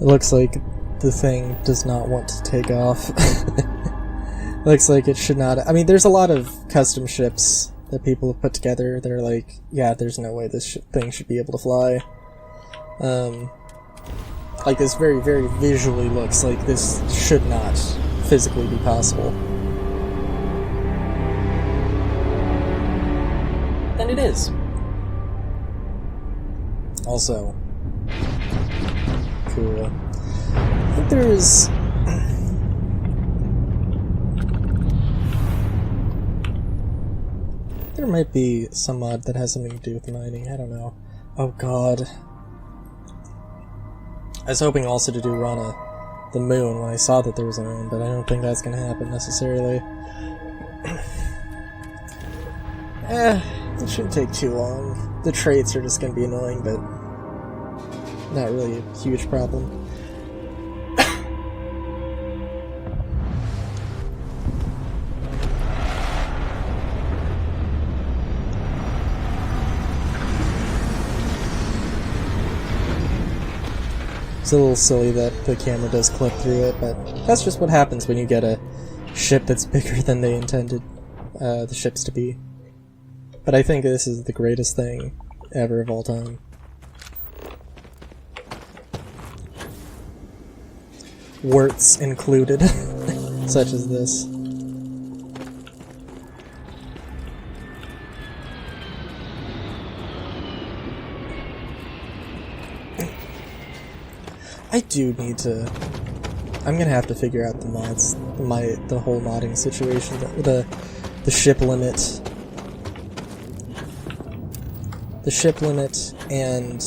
It looks like the thing does not want to take off. Looks like it should not. I mean, there's a lot of custom ships that people have put together that are like, yeah, there's no way this thing should be able to fly. Like, this very, very visually looks like this should not physically be possible. And it is. Also, cool. I think there's... there might be some mod that has something to do with mining, I don't know. Oh god. I was hoping also to do Rana, the moon, when I saw that there was a moon, but I don't think that's gonna happen necessarily. It shouldn't take too long. The traits are just gonna be annoying, but not really a huge problem. It's a little silly that the camera does clip through it, but that's just what happens when you get a ship that's bigger than they intended the ships to be. But I think this is the greatest thing ever of all time. Warts included, such as this. I do need to... I'm gonna have to figure out the mods, the whole modding situation, the ship limit. The ship limit and...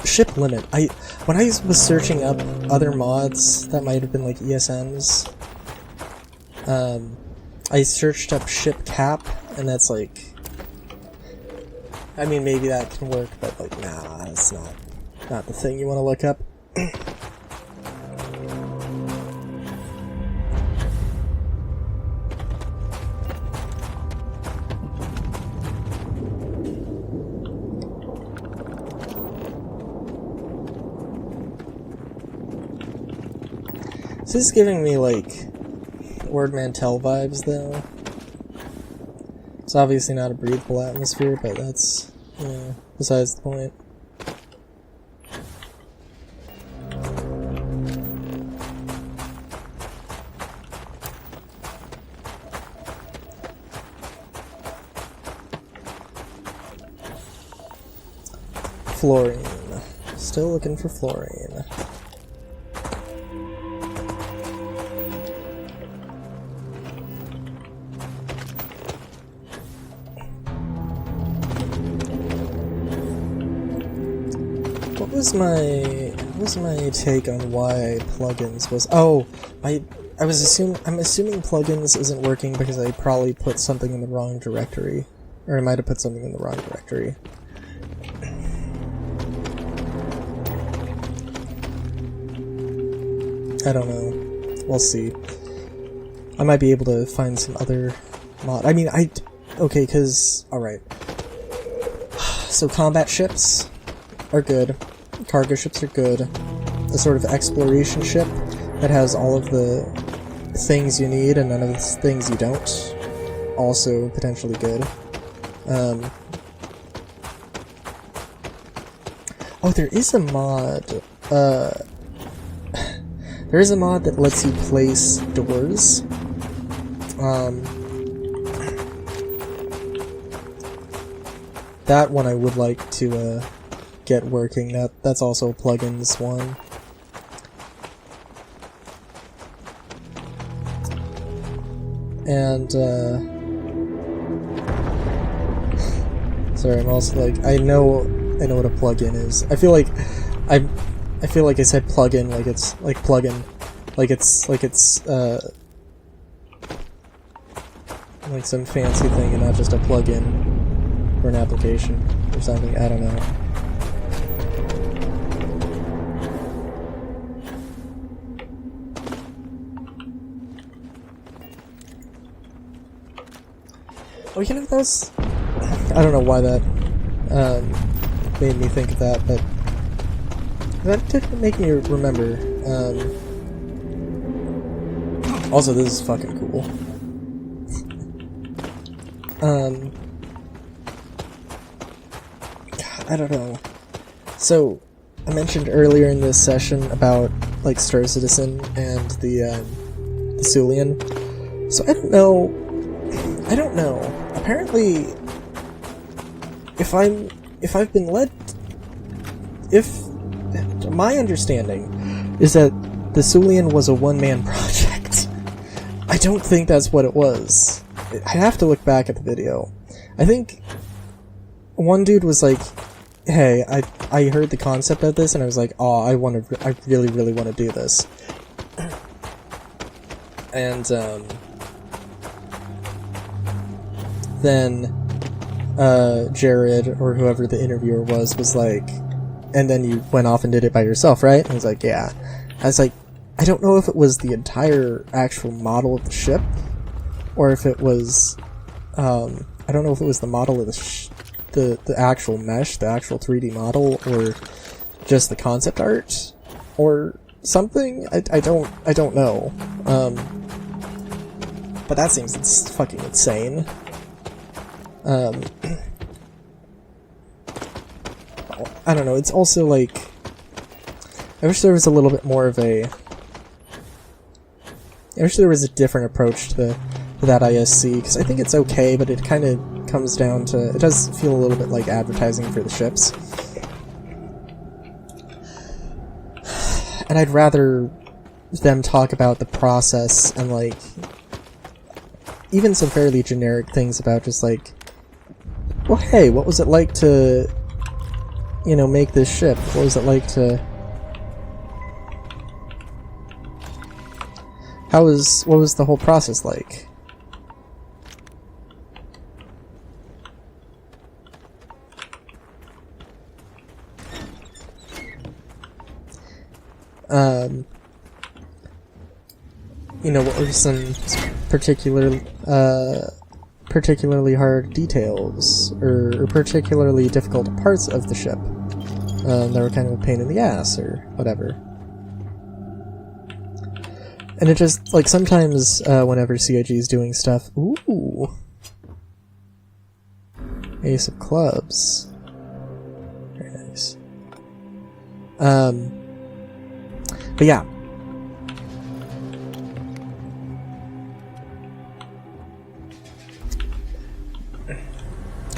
ship limit. When I was searching up other mods that might have been like ESMs, I searched up ship cap, and that's like... I mean, maybe that can work, but like, nah, it's not the thing you want to look up. This is giving me like Ord Mantell vibes, though. It's obviously not a breathable atmosphere, but that's, you know, besides the point. Fluorine. Still looking for fluorine. What was my take on why plugins was... Oh, I'm assuming plugins isn't working because I probably put something in the wrong directory. Or I might have put something in the wrong directory. I don't know. We'll see. I might be able to find some other mod. I mean, okay, because... Alright. So combat ships are good. Cargo ships are good. A sort of exploration ship that has all of the things you need and none of the things you don't. Also potentially good. Oh, there is a mod. There is a mod that lets you place doors. That one I would like to get working. That's also a plugins one. And sorry, I'm also like, I know what a plugin is. I feel like I said plugin like it's like plugin, like it's like some fancy thing and not just a plugin for an application or something. I don't know. Oh, you know, those... I don't know why that made me think of that, but that did make me remember. Also, this is fucking cool. God, I don't know. So, I mentioned earlier in this session about, like, Star Citizen and the Sulian. So I don't know. Apparently, if my understanding is that the Sulian was a one-man project. I don't think that's what it was. I have to look back at the video. I think one dude was like, hey, I heard the concept of this and I was like, oh, I really, really want to do this. And, then, Jared, or whoever the interviewer was like, and then you went off and did it by yourself, right? And I was like, yeah. I was like, I don't know if it was the entire actual model of the ship, or if it was, I don't know if it was the model of the actual mesh, the actual 3D model, or just the concept art, or something. I don't know. But that seems fucking insane. I don't know. It's also like, I wish there was a little bit more of a. I wish there was a different approach to that ISC, because I think it's okay, but it kind of comes down to, it does feel a little bit like advertising for the ships. And I'd rather them talk about the process and, like, even some fairly generic things about just, like, well, hey, what was it like to, you know, make this ship? What was it like to... what was the whole process like? You know, what were some particularly hard details, or particularly difficult parts of the ship that were kind of a pain in the ass, or whatever. And it just, like, sometimes whenever CIG is doing stuff, ooh, Ace of Clubs, very nice. But yeah.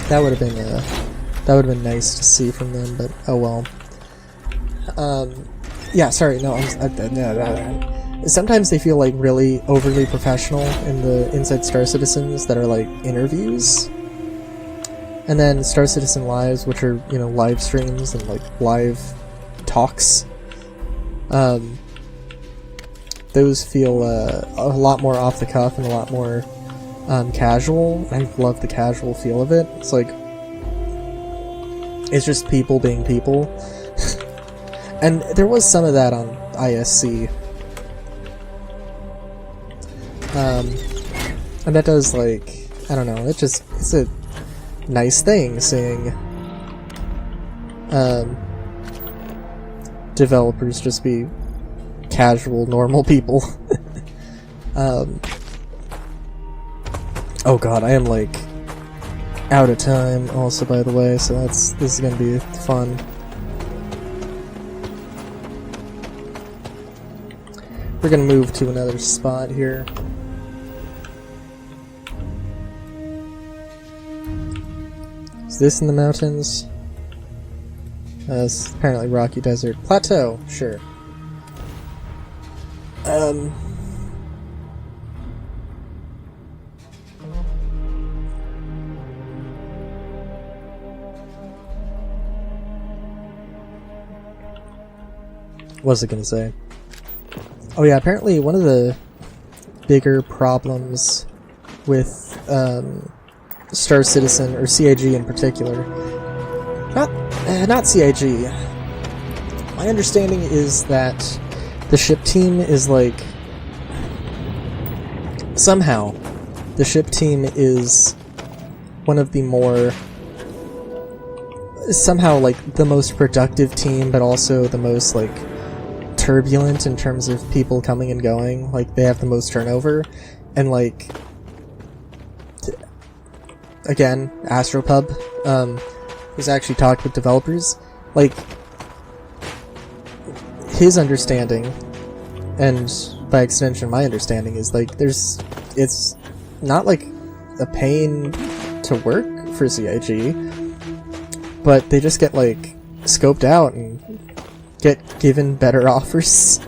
That would have been nice to see from them, but oh well. Yeah, sorry, no, sometimes they feel like really overly professional in the Inside Star Citizens that are like interviews. And then Star Citizen Lives, which are, you know, live streams and like live talks. Those feel a lot more off the cuff and a lot more casual. I love the casual feel of it. It's like, it's just people being people. And there was some of that on ISC. And that does, like, I don't know, it's a nice thing seeing developers just be casual, normal people. Oh god, I am, like, out of time also, by the way, so this is gonna be fun. We're gonna move to another spot here. Is this in the mountains? It's apparently rocky desert. Plateau, sure. What was I gonna say? Oh yeah, apparently one of the bigger problems with Star Citizen, or CIG in particular, not CIG. My understanding is that the ship team is like, somehow the ship team is one of the more somehow like the most productive team, but also the most like turbulent in terms of people coming and going. Like they have the most turnover, and like again, Astropub, who's actually talked with developers, like his understanding, and by extension my understanding, is like it's not like a pain to work for CIG, but they just get like scoped out and get given better offers,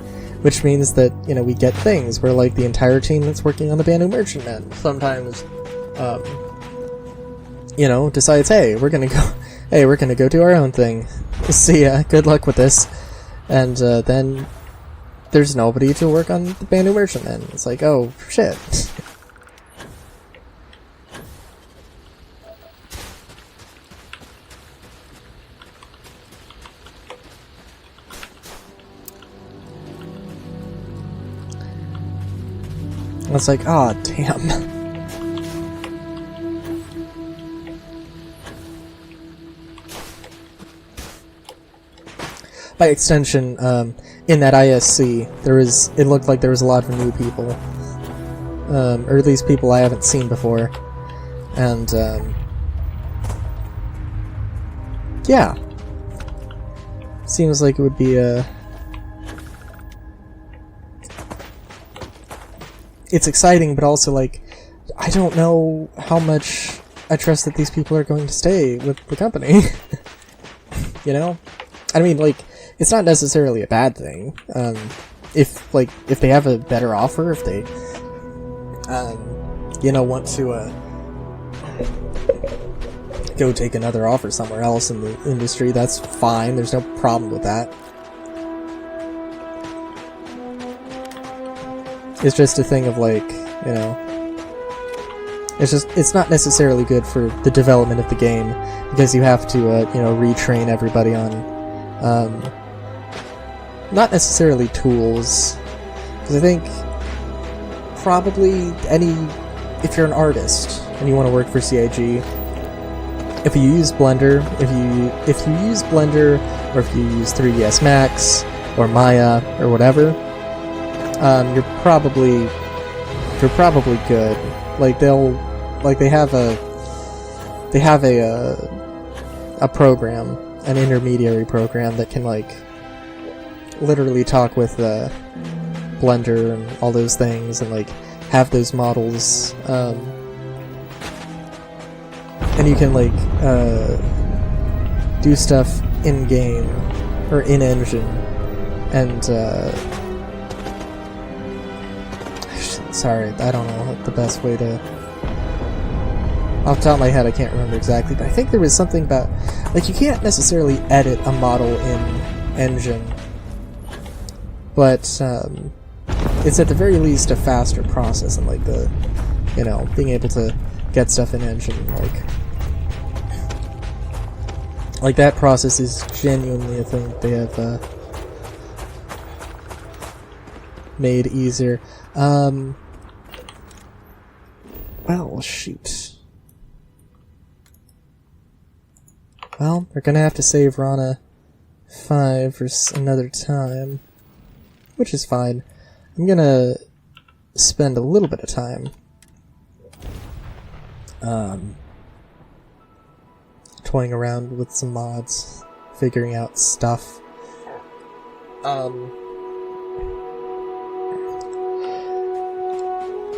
which means that, you know, we get things where like the entire team that's working on the Banu Merchantman sometimes you know, decides, hey, we're gonna go do our own thing, see ya, good luck with this, and then there's nobody to work on the Banu Merchantman. It's like, oh shit. It's like, ah, oh, damn. By extension, in that ISC, it looked like there was a lot of new people. Or at least people I haven't seen before. And, yeah. Seems like it would be, it's exciting, but also, like, I don't know how much I trust that these people are going to stay with the company. You know? I mean, like, it's not necessarily a bad thing. If they have a better offer, if they, you know, want to, go take another offer somewhere else in the industry, that's fine. There's no problem with that. It's just a thing of, like, you know, it's not necessarily good for the development of the game, because you have to, you know, retrain everybody on, not necessarily tools, because I think probably if you're an artist and you want to work for CIG, if you use Blender, if you use Blender, or if you use 3ds Max or Maya or whatever, you're probably good. Like they have a program, an intermediary program that can like literally talk with Blender and all those things, and like have those models, and you can like do stuff in game or in engine, and sorry, I don't know the best way to. Off the top of my head, I can't remember exactly, but I think there was something about, like, you can't necessarily edit a model in engine, but it's at the very least a faster process, and like the, you know, being able to get stuff in engine, like that process is genuinely a thing that they have made easier. Well, shoot. Well, we're gonna have to save Rana 5 for another time, which is fine. I'm gonna spend a little bit of time toying around with some mods, figuring out stuff.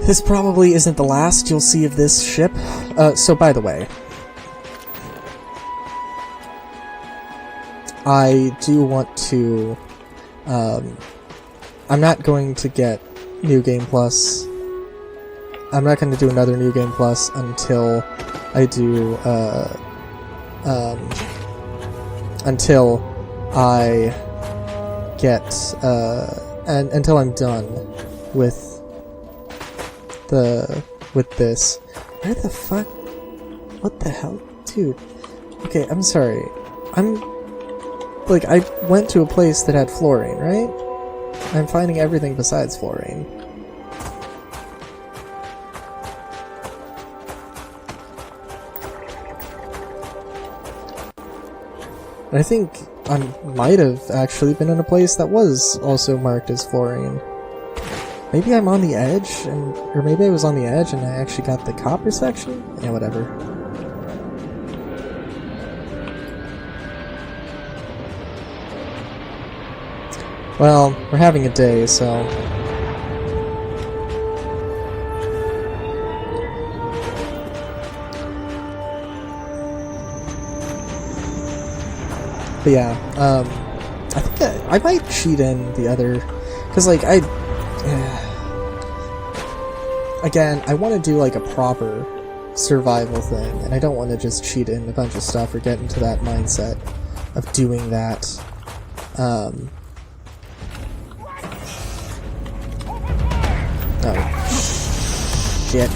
This probably isn't the last you'll see of this ship. So by the way, I do want to, I'm not going to get New Game Plus. I'm not going to do another New Game Plus until I do, until I get, and until I'm done with this. Where the fuck? What the hell? Dude. Okay, I'm sorry. I went to a place that had fluorine, right? I'm finding everything besides fluorine. And I think I might have actually been in a place that was also marked as fluorine. Maybe I'm on the edge, or maybe I was on the edge and I actually got the copper section? Yeah, whatever. Well, we're having a day, so... But yeah, I think I might cheat in the other... Because, like, again, I want to do, like, a proper survival thing, and I don't want to just cheat in a bunch of stuff or get into that mindset of doing that. Oh. Shit.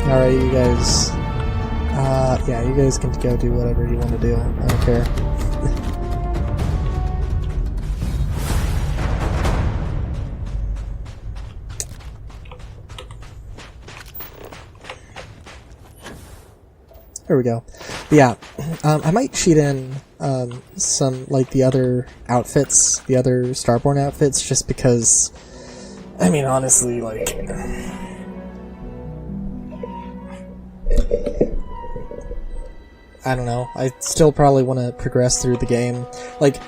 Alright, you guys. Yeah, you guys can go do whatever you want to do. I don't care. There we go. But yeah, I might cheat in some, like, the other outfits, the other Starborn outfits, just because, I mean, honestly, like... I don't know, I still probably want to progress through the game. Like,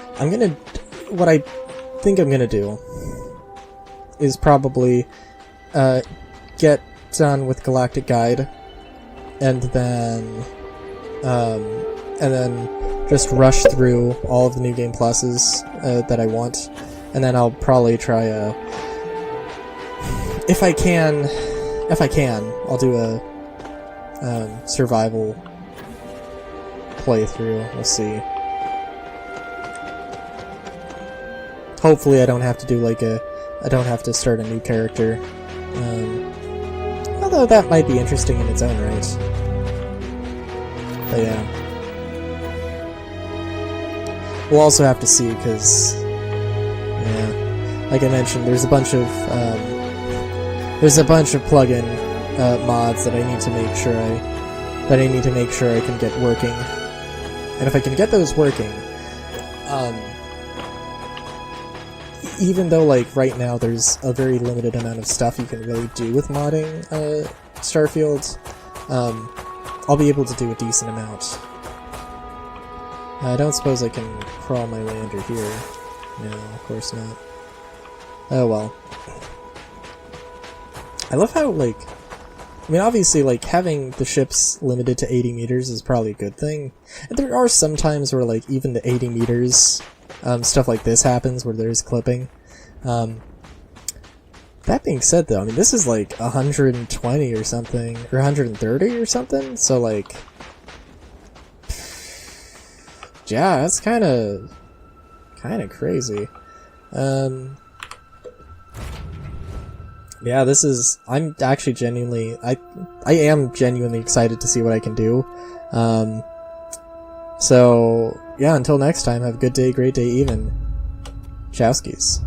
what I think I'm gonna do is probably get done with Galactic Guide, and then just rush through all of the new game pluses that I want, and then I'll probably try if I can, I'll do a survival playthrough. We'll see. Hopefully I don't have to do like I don't have to start a new character. Although that might be interesting in its own right. But yeah. We'll also have to see, because, yeah, like I mentioned, there's a bunch of plugin mods that I need to make sure I can get working. And if I can get those working, even though, like, right now there's a very limited amount of stuff you can really do with modding Starfield, I'll be able to do a decent amount. I don't suppose I can crawl my way under here. No, of course not. Oh well. I love how, like... I mean, obviously, like, having the ships limited to 80 meters is probably a good thing. And there are some times where, like, even the 80 meters, stuff like this happens, where there's clipping. That being said, though, I mean, this is, like, 120 or something, or 130 or something, so, like... Yeah, that's kinda crazy. Yeah, this is... I'm actually genuinely... I am genuinely excited to see what I can do. So, yeah, until next time, have a good day, great day, even. Chowskis.